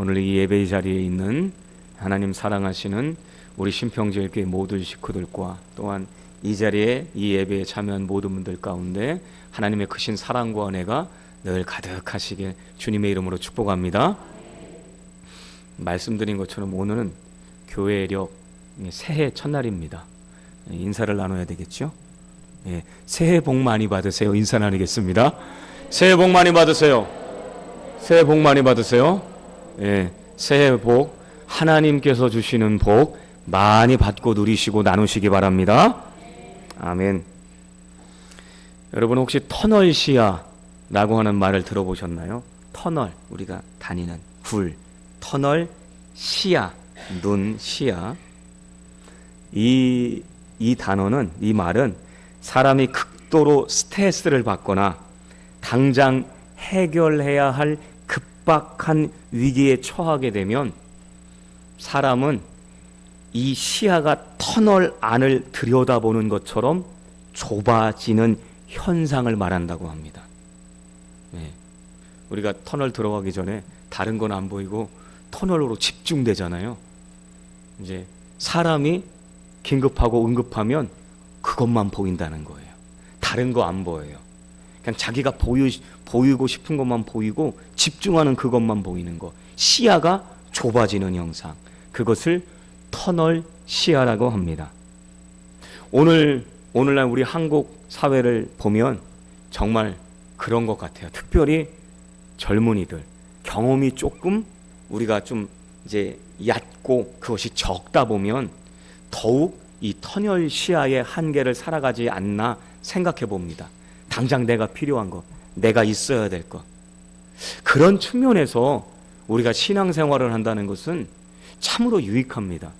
오늘 이 예배 자리에 있는 하나님 사랑하시는 우리 신평제일교회 모든 식구들과 또한 이 자리에 이 예배에 참여한 모든 분들 가운데 하나님의 크신 사랑과 은혜가 늘 가득하시게 주님의 이름으로 축복합니다. 말씀드린 것처럼 오늘은 교회력 새해 첫날입니다. 인사를 나눠야 되겠죠? 예, 새해 복 많이 받으세요. 인사 나누겠습니다. 새해 복 많이 받으세요. 새해 복 많이 받으세요. 예, 새해 복 하나님께서 주시는 복 많이 받고 누리시고 나누시기 바랍니다. 아멘. 여러분 혹시 터널 시야라고 하는 말을 들어보셨나요? 터널, 우리가 다니는 굴, 터널 시야, 눈 시야. 이 단어는, 이 말은 사람이 극도로 스트레스를 받거나 당장 해결해야 할 급박한 위기에 처하게 되면 사람은 이 시야가 터널 안을 들여다보는 것처럼 좁아지는 현상을 말한다고 합니다. 네. 우리가 터널 들어가기 전에 다른 건 안 보이고 터널로 집중되잖아요. 이제 사람이 긴급하고 응급하면 그것만 보인다는 거예요. 다른 거 안 보여요. 그냥 자기가 보이고 싶은 것만 보이고 집중하는 그것만 보이는 거. 시야가 좁아지는 형상. 그것을 터널 시야라고 합니다. 오늘날 우리 한국 사회를 보면 정말 그런 것 같아요. 특별히 젊은이들 경험이 조금 우리가 좀 이제 얕고 그것이 적다 보면 더욱 이 터널 시야의 한계를 살아가지 않나 생각해 봅니다. 당장 내가 필요한 것, 내가 있어야 될 것. 그런 측면에서 우리가 신앙생활을 한다는 것은 참으로 유익합니다.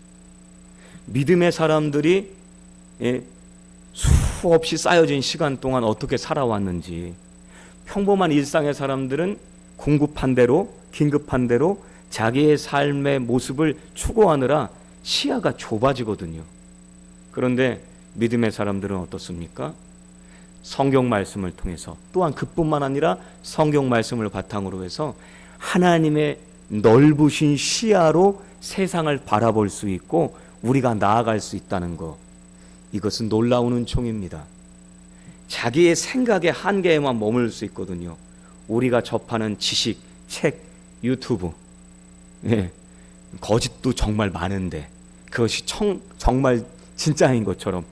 믿음의 사람들이 수없이 쌓여진 시간 동안 어떻게 살아왔는지, 평범한 일상의 사람들은 궁급한 대로, 긴급한 대로 자기의 삶의 모습을 추구하느라 시야가 좁아지거든요. 그런데 믿음의 사람들은 어떻습니까? 성경 말씀을 통해서, 또한 그뿐만 아니라 성경 말씀을 바탕으로 해서 하나님의 넓으신 시야로 세상을 바라볼 수 있고 우리가 나아갈 수 있다는 것, 이것은 놀라운 은총입니다. 자기의 생각의 한계에만 머물 수 있거든요. 우리가 접하는 지식, 책, 유튜브, 거짓도 정말 많은데 그것이 정말 진짜인 것처럼,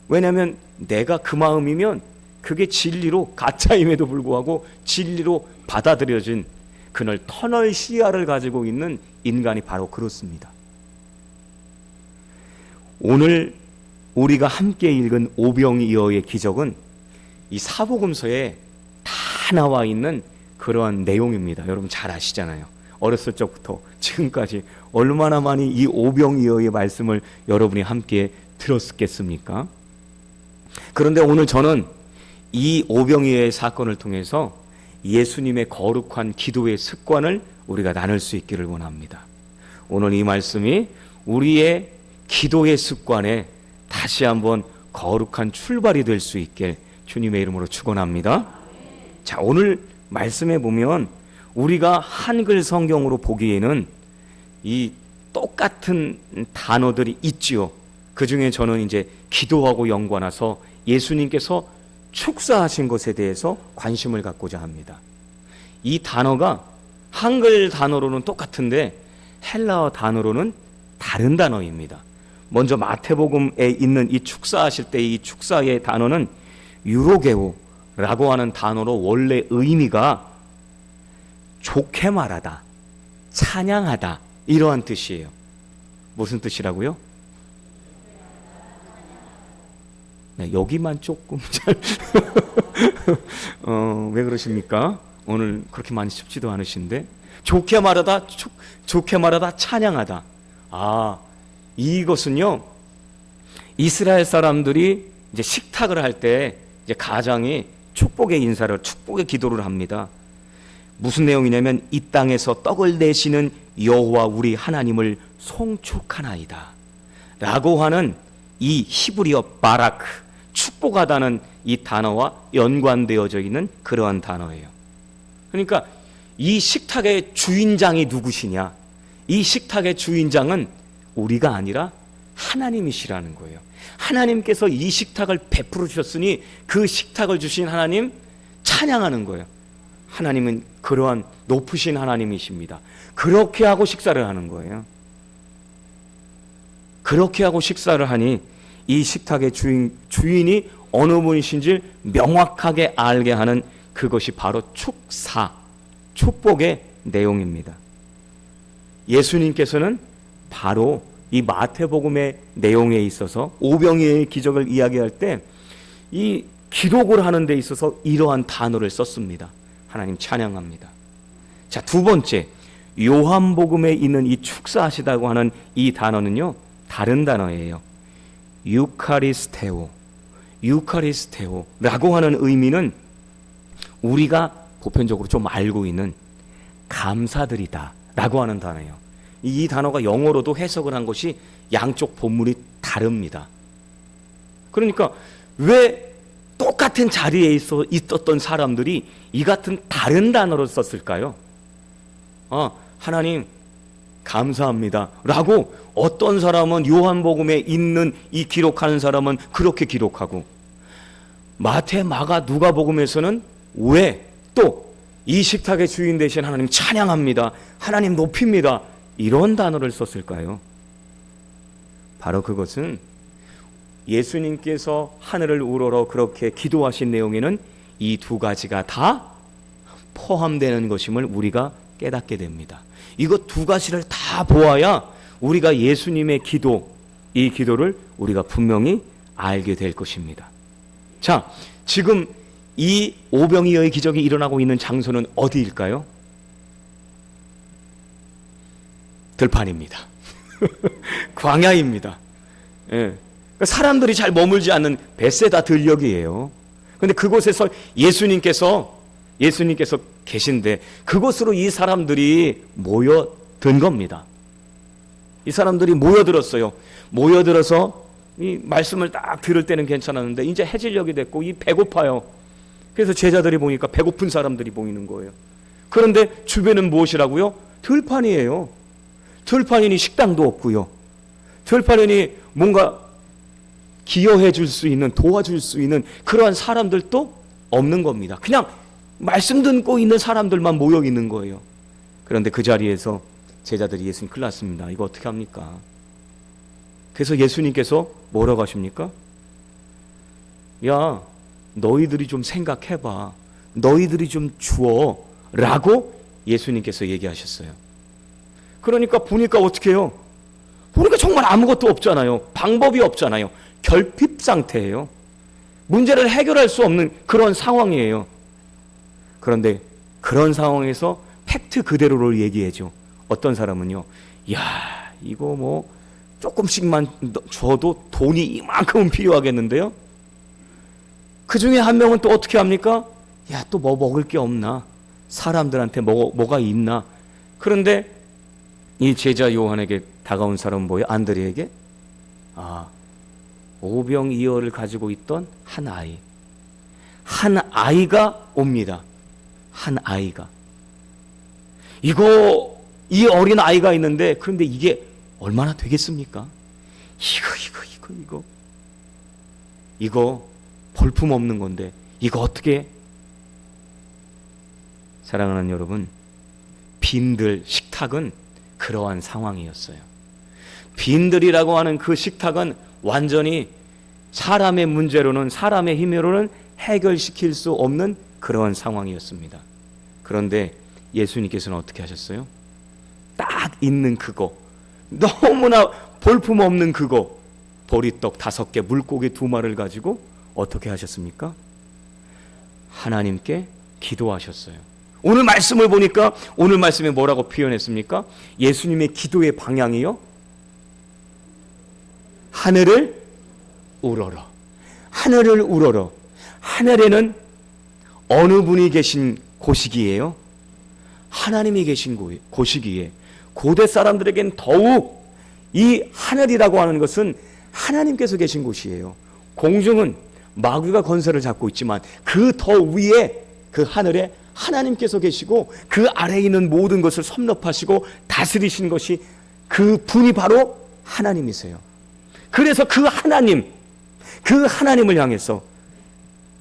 왜냐하면 내가 그 마음이면 그게 진리로, 가짜임에도 불구하고 진리로 받아들여진 그날 터널 시야를 가지고 있는 인간이 바로 그렇습니다. 오늘 우리가 함께 읽은 오병이어의 기적은 이 사복음서에 다 나와 있는 그러한 내용입니다. 여러분 잘 아시잖아요. 어렸을 적부터 지금까지 얼마나 많이 이 오병이어의 말씀을 여러분이 함께 들었겠습니까? 그런데 오늘 저는 이 오병이어의 사건을 통해서 예수님의 거룩한 기도의 습관을 우리가 나눌 수 있기를 원합니다. 오늘 이 말씀이 우리의 기도의 습관에 다시 한번 거룩한 출발이 될 수 있게 주님의 이름으로 축원합니다. 자, 오늘 말씀에 보면 우리가 한글 성경으로 보기에는 이 똑같은 단어들이 있지요. 그 중에 저는 이제 기도하고 연관해서 예수님께서 축사하신 것에 대해서 관심을 갖고자 합니다. 이 단어가 한글 단어로는 똑같은데 헬라어 단어로는 다른 단어입니다. 먼저 마태복음에 있는 이 축사하실 때 이 축사의 단어는 유로게오라고 하는 단어로 원래 의미가 좋게 말하다, 찬양하다, 이러한 뜻이에요. 무슨 뜻이라고요? 네, 여기만 조금 잘 왜 그러십니까? 오늘 그렇게 많이 쉽지도 않으신데, 좋게 말하다, 좋게 말하다, 찬양하다. 아, 이것은요, 이스라엘 사람들이 이제 식탁을 할 때 이제 가장이 축복의 인사를, 축복의 기도를 합니다. 무슨 내용이냐면 이 땅에서 떡을 내시는 여호와 우리 하나님을 송축하나이다 라고 하는 이 히브리어 바라크, 축복하다는 이 단어와 연관되어져 있는 그러한 단어예요. 그러니까 이 식탁의 주인장이 누구시냐? 이 식탁의 주인장은 우리가 아니라 하나님이시라는 거예요. 하나님께서 이 식탁을 베풀어 주셨으니 그 식탁을 주신 하나님 찬양하는 거예요. 하나님은 그러한 높으신 하나님이십니다. 그렇게 하고 식사를 하는 거예요. 그렇게 하고 식사를 하니 이 식탁의 주인이 어느 분이신지 명확하게 알게 하는 그것이 바로 축사, 축복의 내용입니다. 예수님께서는 바로 이 마태복음의 내용에 있어서 오병이어의 기적을 이야기할 때 이 기록을 하는 데 있어서 이러한 단어를 썼습니다. 하나님 찬양합니다. 자, 두 번째, 요한복음에 있는 이 축사하시다고 하는 이 단어는요, 다른 단어예요. 유카리스테오. 유카리스테오라고 하는 의미는 우리가 보편적으로 좀 알고 있는 감사드리다 라고 하는 단어예요. 이 단어가 영어로도 해석을 한 것이 양쪽 본문이 다릅니다. 그러니까 왜 똑같은 자리에 있었던 사람들이 이 같은 다른 단어를 썼을까요? 하나님 감사합니다 라고 어떤 사람은 요한복음에 있는 이 기록하는 사람은 그렇게 기록하고, 마태, 마가, 누가복음에서는 왜 또 이 식탁의 주인 되신 하나님 찬양합니다, 하나님 높입니다, 이런 단어를 썼을까요? 바로 그것은 예수님께서 하늘을 우러러 그렇게 기도하신 내용에는 이 두 가지가 다 포함되는 것임을 우리가 깨닫게 됩니다. 이거 두 가지를 다 보아야 우리가 예수님의 기도, 이 기도를 우리가 분명히 알게 될 것입니다. 자, 지금 이 오병이어의 기적이 일어나고 있는 장소는 어디일까요? 들판입니다. 광야입니다. 예. 사람들이 잘 머물지 않는 베세다 들녘이에요. 그런데 그곳에서 예수님께서 계신데 그곳으로 이 사람들이 모여든 겁니다. 이 사람들이 모여들었어요. 모여들어서 이 말씀을 딱 들을 때는 괜찮았는데 이제 해질녘이 됐고 이 배고파요. 그래서 제자들이 보니까 배고픈 사람들이 보이는 거예요. 그런데 주변은 무엇이라고요? 들판이에요. 들판이니 식당도 없고요. 들판이니 뭔가 기여해 줄 수 있는, 도와줄 수 있는 그러한 사람들도 없는 겁니다. 그냥 말씀 듣고 있는 사람들만 모여 있는 거예요. 그런데 그 자리에서 제자들이 예수님 큰일 났습니다. 이거 어떻게 합니까? 그래서 예수님께서 뭐라고 하십니까? 야, 너희들이 좀 생각해봐. 너희들이 좀 주어. 라고 예수님께서 얘기하셨어요. 그러니까 보니까 어떻게 해요? 보니까 정말 아무것도 없잖아요. 방법이 없잖아요. 결핍 상태예요. 문제를 해결할 수 없는 그런 상황이에요. 그런데 그런 상황에서 팩트 그대로를 얘기해줘. 어떤 사람은요, 야, 이거 뭐 조금씩만 줘도 돈이 이만큼은 필요하겠는데요? 그 중에 한 명은 또 어떻게 합니까? 야, 또 뭐 먹을 게 없나? 사람들한테 뭐가 있나? 그런데 이 제자 요한에게 다가온 사람은 뭐예요? 안드레에게? 오병이어를 가지고 있던 한 아이가 옵니다. 한 아이가. 이 어린 아이가 있는데, 그런데 이게 얼마나 되겠습니까? 이거 볼품 없는 건데 이거 어떻게? 사랑하는 여러분, 빈들 식탁은 그러한 상황이었어요. 빈들이라고 하는 그 식탁은 완전히 사람의 문제로는, 사람의 힘으로는 해결시킬 수 없는 그러한 상황이었습니다. 그런데 예수님께서는 어떻게 하셨어요? 딱 있는 그거, 너무나 볼품 없는 그거, 보리떡 5개, 물고기 2마리를 가지고 어떻게 하셨습니까? 하나님께 기도하셨어요. 오늘 말씀을 보니까 오늘 말씀에 뭐라고 표현했습니까? 예수님의 기도의 방향이요, 하늘을 우러러. 하늘을 우러러. 하늘에는 어느 분이 계신 곳이기에요? 하나님이 계신 곳이기에 고대 사람들에겐 더욱 이 하늘이라고 하는 것은 하나님께서 계신 곳이에요. 공중은 마귀가 권세를 잡고 있지만 그 더 위에 그 하늘에 하나님께서 계시고 그 아래에 있는 모든 것을 섭렵하시고 다스리신 것이 그 분이 바로 하나님이세요. 그래서 그 하나님을 향해서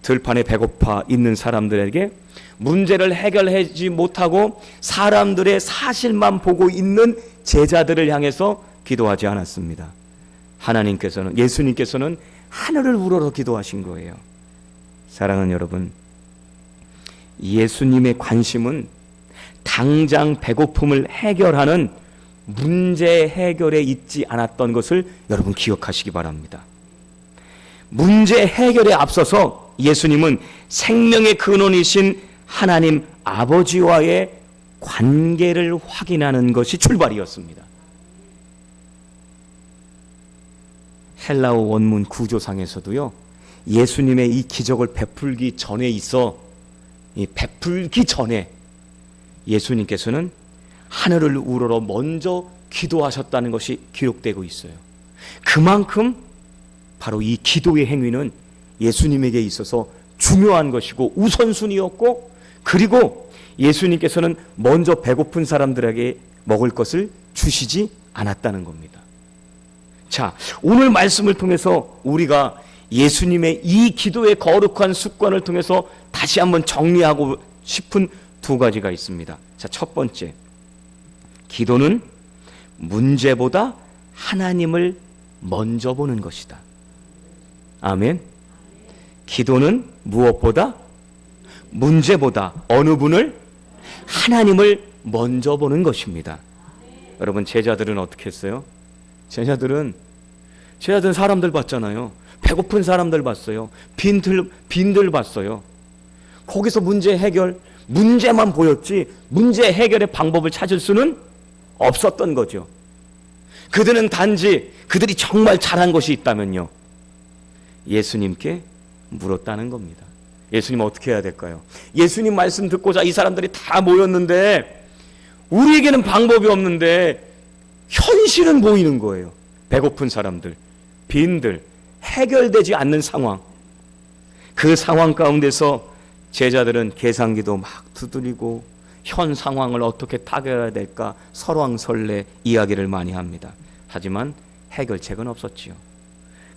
들판에 배고파 있는 사람들에게 문제를 해결하지 못하고 사람들의 사실만 보고 있는 제자들을 향해서 기도하지 않았습니다. 예수님께서는 하늘을 우러러 기도하신 거예요. 사랑하는 여러분, 예수님의 관심은 당장 배고픔을 해결하는 문제 해결에 있지 않았던 것을 여러분 기억하시기 바랍니다. 문제 해결에 앞서서 예수님은 생명의 근원이신 하나님 아버지와의 관계를 확인하는 것이 출발이었습니다. 헬라어 원문 구조상에서도요, 예수님의 이 기적을 베풀기 전에 예수님께서는 하늘을 우러러 먼저 기도하셨다는 것이 기록되고 있어요. 그만큼 바로 이 기도의 행위는 예수님에게 있어서 중요한 것이고 우선순위였고, 그리고 예수님께서는 먼저 배고픈 사람들에게 먹을 것을 주시지 않았다는 겁니다. 자, 오늘 말씀을 통해서 우리가 예수님의 이 기도의 거룩한 습관을 통해서 다시 한번 정리하고 싶은 두 가지가 있습니다. 자, 첫 번째, 기도는 문제보다 하나님을 먼저 보는 것이다. 아멘. 기도는 무엇보다, 문제보다 어느 분을, 하나님을 먼저 보는 것입니다. 여러분, 제자들은 어떻게 했어요? 제자들은 사람들 봤잖아요. 배고픈 사람들 봤어요. 빈들 봤어요. 거기서 문제만 보였지 문제 해결의 방법을 찾을 수는 없었던 거죠. 그들은 단지 그들이 정말 잘한 것이 있다면요, 예수님께 물었다는 겁니다. 예수님 어떻게 해야 될까요? 예수님 말씀 듣고자 이 사람들이 다 모였는데 우리에게는 방법이 없는데 현실은 보이는 거예요. 배고픈 사람들, 빈들, 해결되지 않는 상황. 그 상황 가운데서 제자들은 계산기도 막 두드리고 현 상황을 어떻게 타개해야 될까 설왕설래 이야기를 많이 합니다. 하지만 해결책은 없었지요.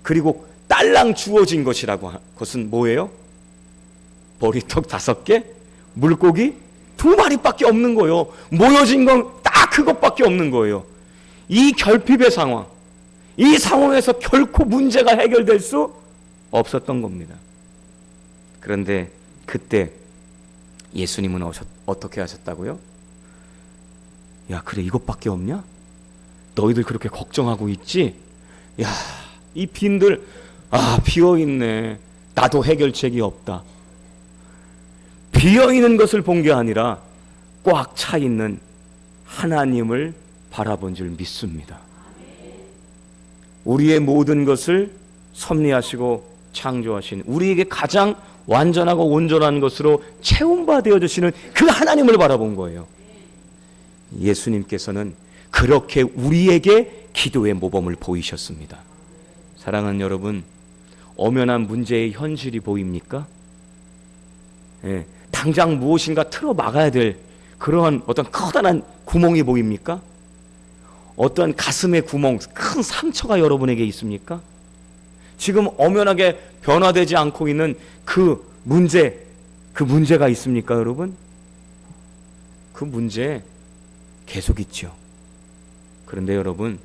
그리고 딸랑 주어진 것은 뭐예요? 보리떡 5개, 물고기 2마리밖에 없는 거예요. 모여진 건 딱 그것밖에 없는 거예요. 이 결핍의 상황, 이 상황에서 결코 문제가 해결될 수 없었던 겁니다. 그런데 그때 예수님은 어떻게 하셨다고요? 야, 그래, 이것밖에 없냐? 너희들 그렇게 걱정하고 있지? 야, 이 빈들, 비어있네. 나도 해결책이 없다. 비어있는 것을 본 게 아니라 꽉 차 있는 하나님을 바라본 줄 믿습니다. 우리의 모든 것을 섭리하시고 창조하신, 우리에게 가장 완전하고 온전한 것으로 채움바 되어주시는 그 하나님을 바라본 거예요. 예수님께서는 그렇게 우리에게 기도의 모범을 보이셨습니다. 사랑하는 여러분, 엄연한 문제의 현실이 보입니까? 예, 당장 무엇인가 틀어 막아야 될 그러한 어떤 커다란 구멍이 보입니까? 어떤 가슴의 구멍, 큰 상처가 여러분에게 있습니까? 지금 엄연하게 변화되지 않고 있는 그 문제가 있습니까, 여러분? 그 문제 계속 있죠. 그런데 여러분,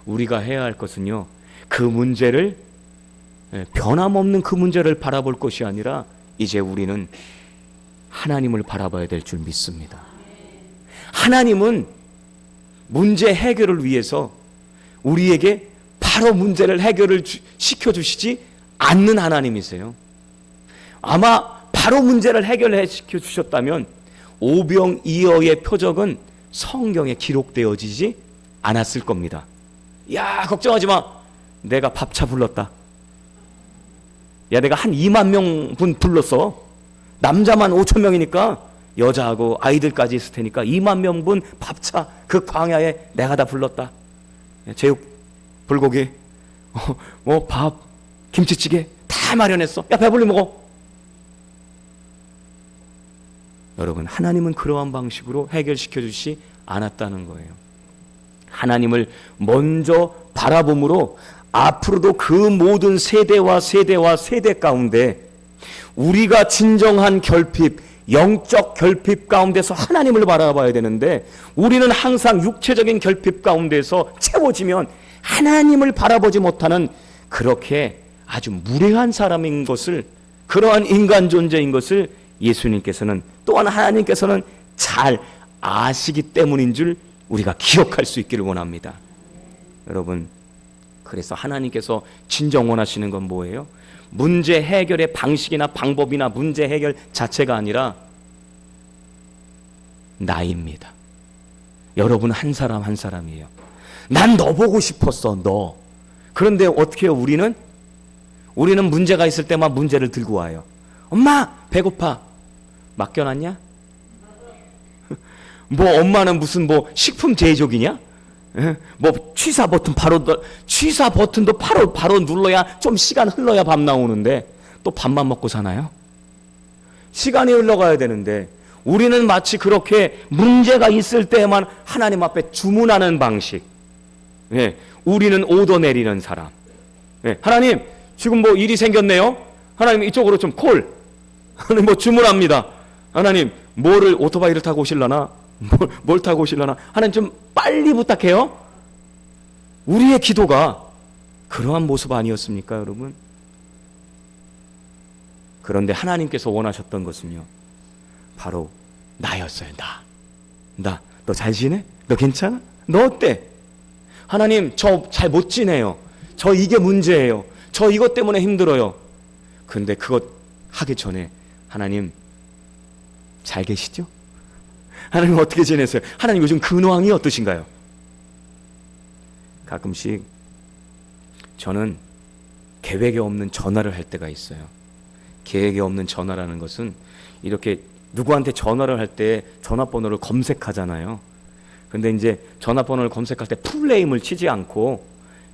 우리가 해야 할 것은요, 그 문제를, 변함없는 그 문제를 바라볼 것이 아니라 이제 우리는 하나님을 바라봐야 될 줄 믿습니다. 하나님은 문제 해결을 위해서 우리에게 바로 문제를 해결을 시켜주시지 않는 하나님이세요. 아마 바로 문제를 해결해 시켜주셨다면 오병이어의 표적은 성경에 기록되어지지 않았을 겁니다. 야, 걱정하지 마. 내가 밥차 불렀다. 야, 내가 한 2만 명분 불렀어. 남자만 5천 명이니까 여자하고 아이들까지 있을 테니까 2만 명분 밥차 그 광야에 내가 다 불렀다. 제육, 불고기, 밥, 김치찌개 다 마련했어. 야, 배불리 먹어. 여러분, 하나님은 그러한 방식으로 해결시켜 주시 않았다는 거예요. 하나님을 먼저 바라봄으로 앞으로도 그 모든 세대와 세대 가운데 우리가 진정한 결핍, 영적 결핍 가운데서 하나님을 바라봐야 되는데, 우리는 항상 육체적인 결핍 가운데서 채워지면 하나님을 바라보지 못하는 그렇게 아주 무례한 사람인 것을, 그러한 인간 존재인 것을 예수님께서는, 또한 하나님께서는 잘 아시기 때문인 줄 우리가 기억할 수 있기를 원합니다. 여러분, 그래서 하나님께서 진정 원하시는 건 뭐예요? 문제 해결의 방식이나 방법이나 문제 해결 자체가 아니라 나입니다. 여러분 한 사람 한 사람이에요. 난 너 보고 싶었어, 너. 그런데 어떻게 해요? 우리는 문제가 있을 때만 문제를 들고 와요. 엄마 배고파. 맡겨놨냐? 뭐 엄마는 무슨 뭐 식품 제조기냐? 뭐 취사 버튼도 바로 눌러야 좀 시간 흘러야 밥 나오는데 또 밥만 먹고 사나요? 시간이 흘러가야 되는데 우리는 마치 그렇게 문제가 있을 때만 하나님 앞에 주문하는 방식. 우리는 오더 내리는 사람. 하나님 지금 뭐 일이 생겼네요. 하나님 이쪽으로 좀 콜. 하나님 뭐 주문합니다. 하나님 뭐를 오토바이를 타고 오실라나? 뭘 타고 오실라나? 하나님 좀 빨리 부탁해요. 우리의 기도가 그러한 모습 아니었습니까, 여러분? 그런데 하나님께서 원하셨던 것은요, 바로 나였어요. 나. 너 잘 지내? 너 괜찮아? 너 어때? 하나님 저 잘 못 지내요. 저 이게 문제예요. 저 이것 때문에 힘들어요. 근데 그것 하기 전에 하나님 잘 계시죠? 하나님 어떻게 지내세요? 하나님 요즘 근황이 어떠신가요? 가끔씩 저는 계획에 없는 전화를 할 때가 있어요. 계획에 없는 전화라는 것은 이렇게 누구한테 전화를 할 때 전화번호를 검색하잖아요. 근데 이제 전화번호를 검색할 때 풀네임을 치지 않고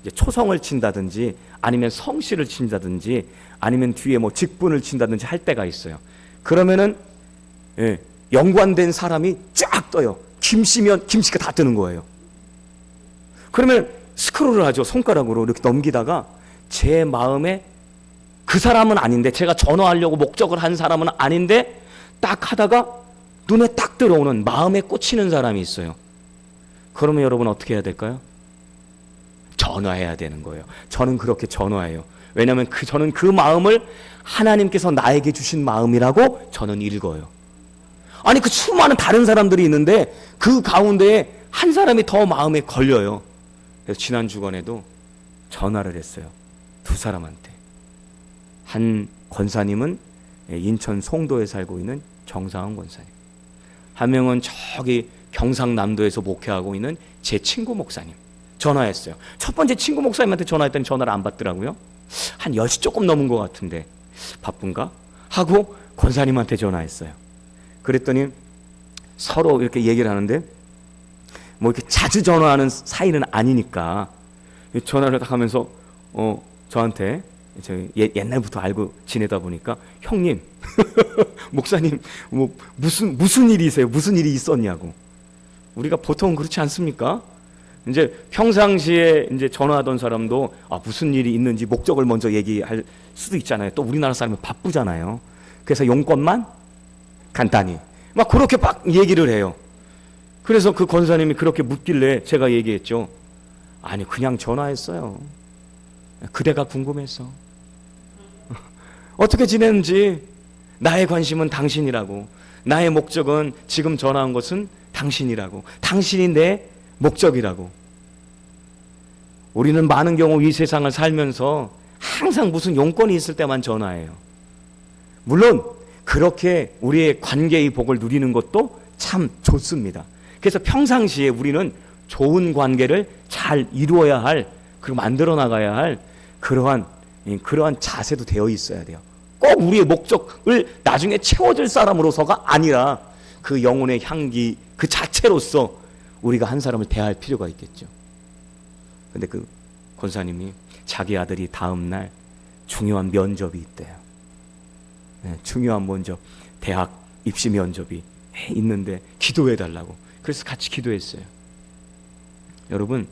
이제 초성을 친다든지 아니면 성씨를 친다든지 아니면 뒤에 뭐 직분을 친다든지 할 때가 있어요. 그러면은 연관된 사람이 쫙 떠요. 김씨면 김씨가 다 뜨는 거예요. 그러면 스크롤을 하죠. 손가락으로 이렇게 넘기다가 제 마음에 그 사람은 아닌데, 제가 전화하려고 목적을 한 사람은 아닌데 딱 하다가 눈에 딱 들어오는, 마음에 꽂히는 사람이 있어요. 그러면 여러분 어떻게 해야 될까요? 전화해야 되는 거예요. 저는 그렇게 전화해요. 왜냐하면 저는 그 마음을 하나님께서 나에게 주신 마음이라고 저는 읽어요. 아니 그 수많은 다른 사람들이 있는데 그 가운데에 한 사람이 더 마음에 걸려요. 그래서 지난 주간에도 전화를 했어요. 두 사람한테. 한 권사님은 인천 송도에 살고 있는 정상훈 권사님, 한 명은 저기 경상남도에서 목회하고 있는 제 친구 목사님. 전화했어요. 첫 번째 친구 목사님한테 전화했더니 전화를 안 받더라고요. 한 10시 조금 넘은 것 같은데 바쁜가? 하고 권사님한테 전화했어요. 그랬더니 서로 이렇게 얘기를 하는데 뭐 이렇게 자주 전화하는 사이는 아니니까 전화를 딱 하면서 저한테, 옛날부터 알고 지내다 보니까 형님 목사님 뭐 무슨 일이세요? 무슨 일이 있었냐고. 우리가 보통 그렇지 않습니까? 이제 평상시에 이제 전화하던 사람도 무슨 일이 있는지 목적을 먼저 얘기할 수도 있잖아요. 또 우리나라 사람은 바쁘잖아요. 그래서 용건만 간단히 막 그렇게 막 얘기를 해요. 그래서 그 권사님이 그렇게 묻길래 제가 얘기했죠. 아니 그냥 전화했어요. 그대가 궁금해서. 어떻게 지내는지. 나의 관심은 당신이라고. 나의 목적은 지금 전화한 것은 당신이라고. 당신이 내 목적이라고. 우리는 많은 경우 이 세상을 살면서 항상 무슨 용건이 있을 때만 전화해요. 물론 그렇게 우리의 관계의 복을 누리는 것도 참 좋습니다. 그래서 평상시에 우리는 좋은 관계를 잘 이루어야 할, 그리고 만들어 나가야 할 그러한 자세도 되어 있어야 돼요. 꼭 우리의 목적을 나중에 채워줄 사람으로서가 아니라 그 영혼의 향기 그 자체로서 우리가 한 사람을 대할 필요가 있겠죠. 근데 그 권사님이 자기 아들이 다음 날 중요한 면접이 있대요. 중요한 면접, 대학 입시 면접이 있는데 기도해 달라고. 그래서 같이 기도했어요. 여러분,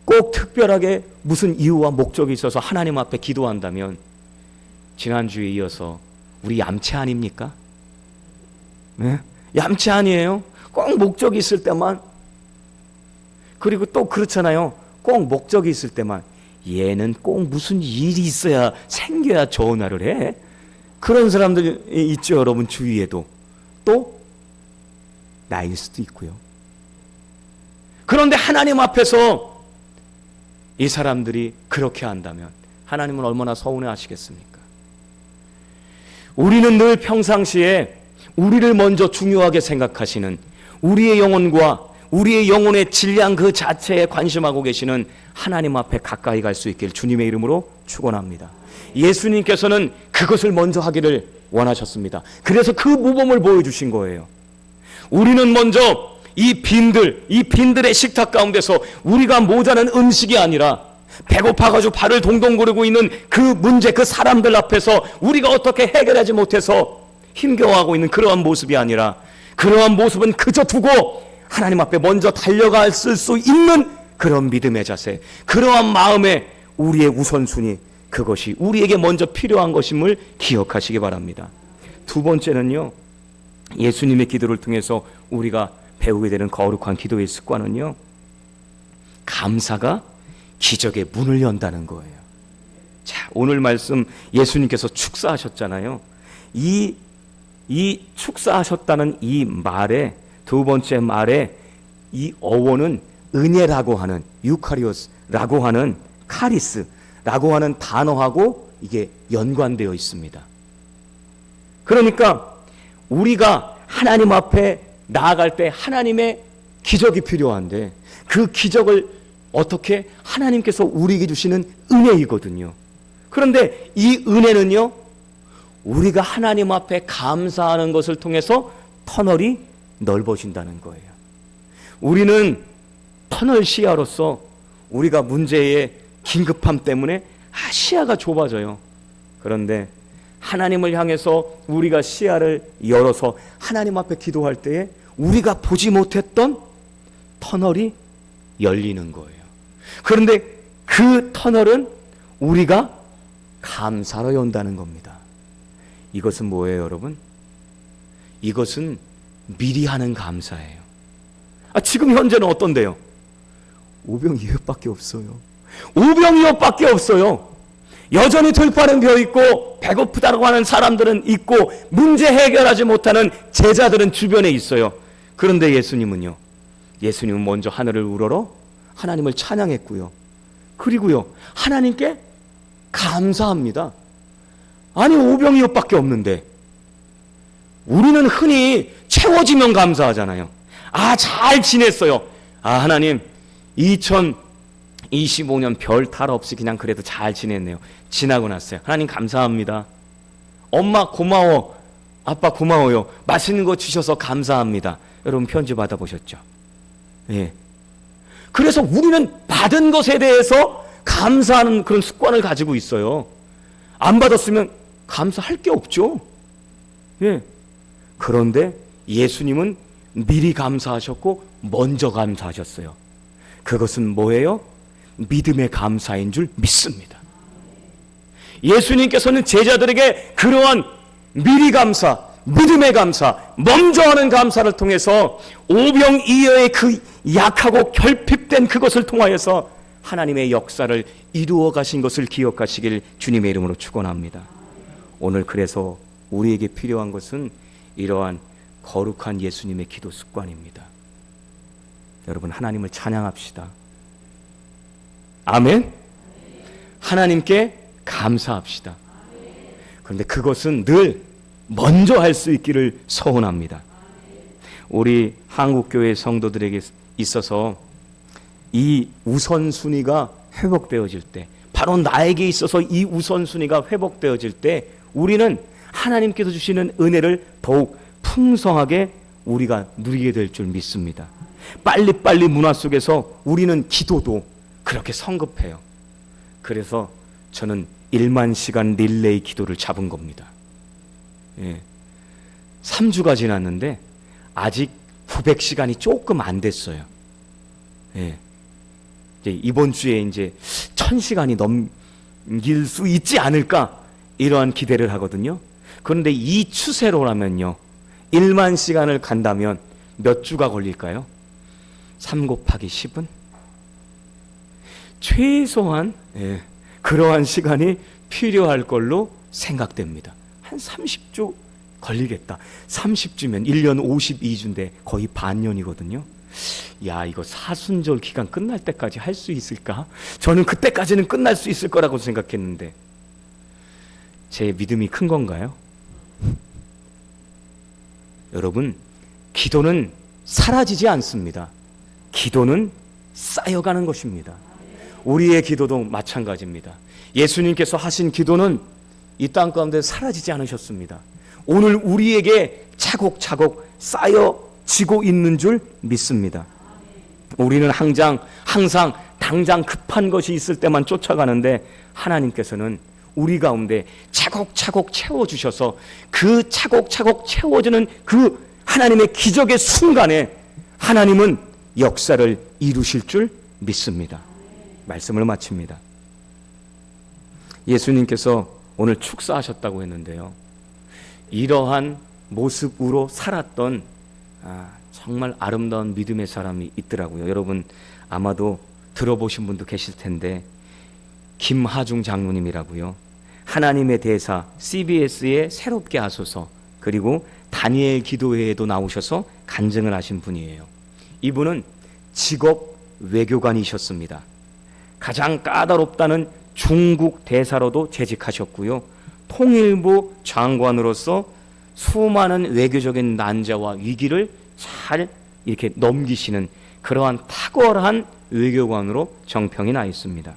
꼭 특별하게 무슨 이유와 목적이 있어서 하나님 앞에 기도한다면 지난주에 이어서 우리 얌체 아닙니까? 네? 얌체 아니에요? 꼭 목적이 있을 때만. 그리고 또 그렇잖아요. 꼭 목적이 있을 때만. 얘는 꼭 무슨 일이 있어야 생겨야 전화를 해. 그런 사람들이 있죠, 여러분 주위에도. 또 나일 수도 있고요. 그런데 하나님 앞에서 이 사람들이 그렇게 한다면 하나님은 얼마나 서운해 하시겠습니까? 우리는 늘 평상시에 우리를 먼저 중요하게 생각하시는, 우리의 영혼과 우리의 영혼의 질량 그 자체에 관심하고 계시는 하나님 앞에 가까이 갈 수 있길 주님의 이름으로 축원합니다. 예수님께서는 그것을 먼저 하기를 원하셨습니다. 그래서 그 모범을 보여주신 거예요. 우리는 먼저 이 빈들의 식탁 가운데서 우리가 모자란 음식이 아니라 배고파가지고 발을 동동 구르고 있는 그 문제, 그 사람들 앞에서 우리가 어떻게 해결하지 못해서 힘겨워하고 있는 그러한 모습이 아니라, 그러한 모습은 그저 두고 하나님 앞에 먼저 달려갈 수 있는 그런 믿음의 자세, 그러한 마음에 우리의 우선순위, 그것이 우리에게 먼저 필요한 것임을 기억하시기 바랍니다. 두 번째는요, 예수님의 기도를 통해서 우리가 배우게 되는 거룩한 기도의 습관은요, 감사가 기적의 문을 연다는 거예요. 자, 오늘 말씀 예수님께서 축사하셨잖아요. 이 축사하셨다는 이 말에, 두 번째 말에 이 어원은 은혜라고 하는, 유카리오스라고 하는, 카리스라고 하는 단어하고 이게 연관되어 있습니다. 그러니까 우리가 하나님 앞에 나아갈 때 하나님의 기적이 필요한데, 그 기적을 어떻게 하나님께서 우리에게 주시는 은혜이거든요. 그런데 이 은혜는요, 우리가 하나님 앞에 감사하는 것을 통해서 터널이 넓어진다는 거예요. 우리는 터널 시야로서 우리가 문제의 긴급함 때문에 시야가 좁아져요. 그런데 하나님을 향해서 우리가 시야를 열어서 하나님 앞에 기도할 때에 우리가 보지 못했던 터널이 열리는 거예요. 그런데 그 터널은 우리가 감사로 연다는 겁니다. 이것은 뭐예요, 여러분? 이것은 미리 하는 감사예요. 지금 현재는 어떤데요? 오병이어밖에 없어요. 오병이어밖에 없어요. 여전히 들판은 비어 있고 배고프다고 하는 사람들은 있고 문제 해결하지 못하는 제자들은 주변에 있어요. 그런데 예수님은요, 예수님은 먼저 하늘을 우러러 하나님을 찬양했고요. 그리고요, 하나님께 감사합니다. 아니, 오병이어밖에 없는데. 우리는 흔히 채워지면 감사하잖아요. 잘 지냈어요. 하나님 2025년 별 탈 없이 그냥 그래도 잘 지냈네요. 지나고 났어요. 하나님 감사합니다. 엄마 고마워. 아빠 고마워요. 맛있는 거 주셔서 감사합니다. 여러분 편지 받아보셨죠? 예. 그래서 우리는 받은 것에 대해서 감사하는 그런 습관을 가지고 있어요. 안 받았으면 감사할 게 없죠. 예. 그런데 예수님은 미리 감사하셨고 먼저 감사하셨어요. 그것은 뭐예요? 믿음의 감사인 줄 믿습니다. 예수님께서는 제자들에게 그러한 미리 감사, 믿음의 감사, 먼저 하는 감사를 통해서 오병이어의 그 약하고 결핍된 그것을 통하여서 하나님의 역사를 이루어 가신 것을 기억하시길 주님의 이름으로 축원합니다. 오늘 그래서 우리에게 필요한 것은 이러한 거룩한 예수님의 기도 습관입니다. 여러분, 하나님을 찬양합시다. 아멘. 하나님께 감사합시다. 그런데 그것은 늘 먼저 할 수 있기를 서원합니다. 우리 한국교회 성도들에게 있어서 이 우선순위가 회복되어질 때, 바로 나에게 있어서 이 우선순위가 회복되어질 때 우리는 하나님께서 주시는 은혜를 더욱 풍성하게 우리가 누리게 될 줄 믿습니다. 빨리빨리 문화 속에서 우리는 기도도 그렇게 성급해요. 그래서 저는 1만 시간 릴레이 기도를 잡은 겁니다. 예. 3주가 지났는데 아직 900시간이 조금 안 됐어요. 예. 이제 이번 주에 이제 1000시간이 넘길 수 있지 않을까 이러한 기대를 하거든요. 그런데 이 추세로라면요, 1만 시간을 간다면 몇 주가 걸릴까요? 3 곱하기 10은? 최소한 그러한 시간이 필요할 걸로 생각됩니다. 한 30주 걸리겠다. 30주면 1년 52주인데 거의 반년이거든요. 야, 이거 사순절 기간 끝날 때까지 할 수 있을까? 저는 그때까지는 끝날 수 있을 거라고 생각했는데 제 믿음이 큰 건가요? 여러분, 기도는 사라지지 않습니다. 기도는 쌓여가는 것입니다. 우리의 기도도 마찬가지입니다. 예수님께서 하신 기도는 이 땅 가운데 사라지지 않으셨습니다. 오늘 우리에게 차곡차곡 쌓여지고 있는 줄 믿습니다. 우리는 항상 당장 급한 것이 있을 때만 쫓아가는데 하나님께서는 우리 가운데 차곡차곡 채워주셔서 그 차곡차곡 채워지는 그 하나님의 기적의 순간에 하나님은 역사를 이루실 줄 믿습니다. 말씀을 마칩니다. 예수님께서 오늘 축사하셨다고 했는데요, 이러한 모습으로 살았던 정말 아름다운 믿음의 사람이 있더라고요. 여러분 아마도 들어보신 분도 계실 텐데 김하중 장로님이라고요. 하나님의 대사 CBS에 새롭게 하소서, 그리고 다니엘 기도회에도 나오셔서 간증을 하신 분이에요. 이분은 직업 외교관이셨습니다. 가장 까다롭다는 중국 대사로도 재직하셨고요. 통일부 장관으로서 수많은 외교적인 난제와 위기를 잘 이렇게 넘기시는 그러한 탁월한 외교관으로 정평이 나 있습니다.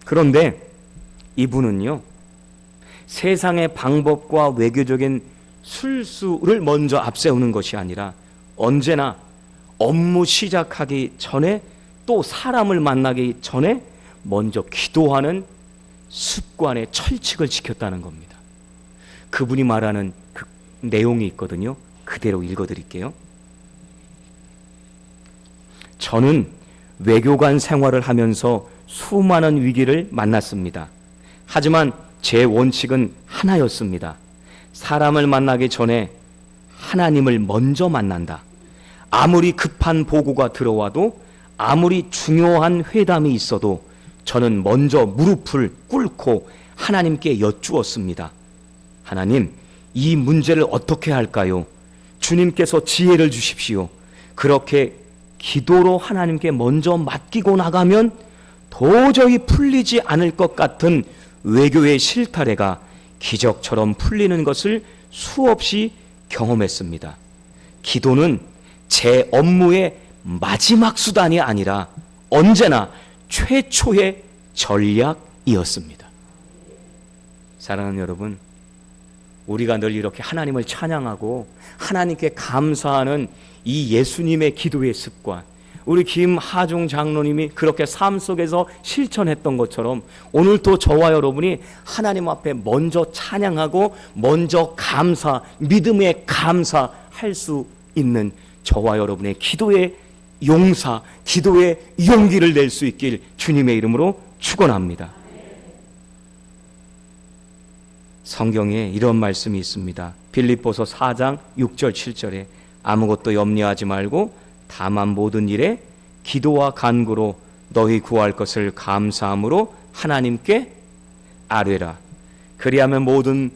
그런데 이분은요, 세상의 방법과 외교적인 술수를 먼저 앞세우는 것이 아니라 언제나 업무 시작하기 전에, 또 사람을 만나기 전에 먼저 기도하는 습관의 철칙을 지켰다는 겁니다. 그분이 말하는 그 내용이 있거든요. 그대로 읽어드릴게요. 저는 외교관 생활을 하면서 수많은 위기를 만났습니다. 하지만 제 원칙은 하나였습니다. 사람을 만나기 전에 하나님을 먼저 만난다. 아무리 급한 보고가 들어와도, 아무리 중요한 회담이 있어도 저는 먼저 무릎을 꿇고 하나님께 여쭈었습니다. 하나님, 이 문제를 어떻게 할까요? 주님께서 지혜를 주십시오. 그렇게 기도로 하나님께 먼저 맡기고 나가면 도저히 풀리지 않을 것 같은 외교의 실타래가 기적처럼 풀리는 것을 수없이 경험했습니다. 기도는 제 업무의 마지막 수단이 아니라 언제나 최초의 전략이었습니다. 사랑하는 여러분, 우리가 늘 이렇게 하나님을 찬양하고 하나님께 감사하는 이 예수님의 기도의 습관, 우리 김하중 장로님이 그렇게 삶 속에서 실천했던 것처럼 오늘도 저와 여러분이 하나님 앞에 먼저 찬양하고 먼저 감사, 믿음의 감사할 수 있는 저와 여러분의 기도의 용사, 기도의 용기를 낼 수 있길 주님의 이름으로 축원합니다. 성경에 이런 말씀이 있습니다. 빌립보서 4장 6절 7절에 아무것도 염려하지 말고 다만 모든 일에 기도와 간구로 너희 구할 것을 감사함으로 하나님께 아뢰라. 그리하면 모든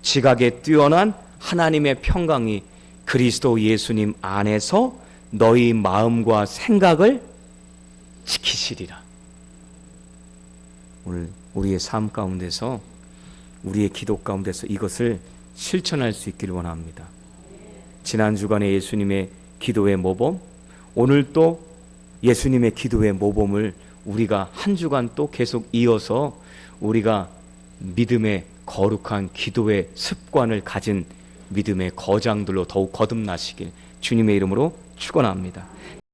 지각에 뛰어난 하나님의 평강이 그리스도 예수님 안에서 너희 마음과 생각을 지키시리라. 오늘 우리의 삶 가운데서, 우리의 기도 가운데서 이것을 실천할 수 있기를 원합니다. 지난 주간에 예수님의 기도의 모범, 오늘 또 예수님의 기도의 모범을 우리가 한 주간 또 계속 이어서 우리가 믿음의 거룩한 기도의 습관을 가진 믿음의 거장들로 더욱 거듭나시길 주님의 이름으로 축원합니다.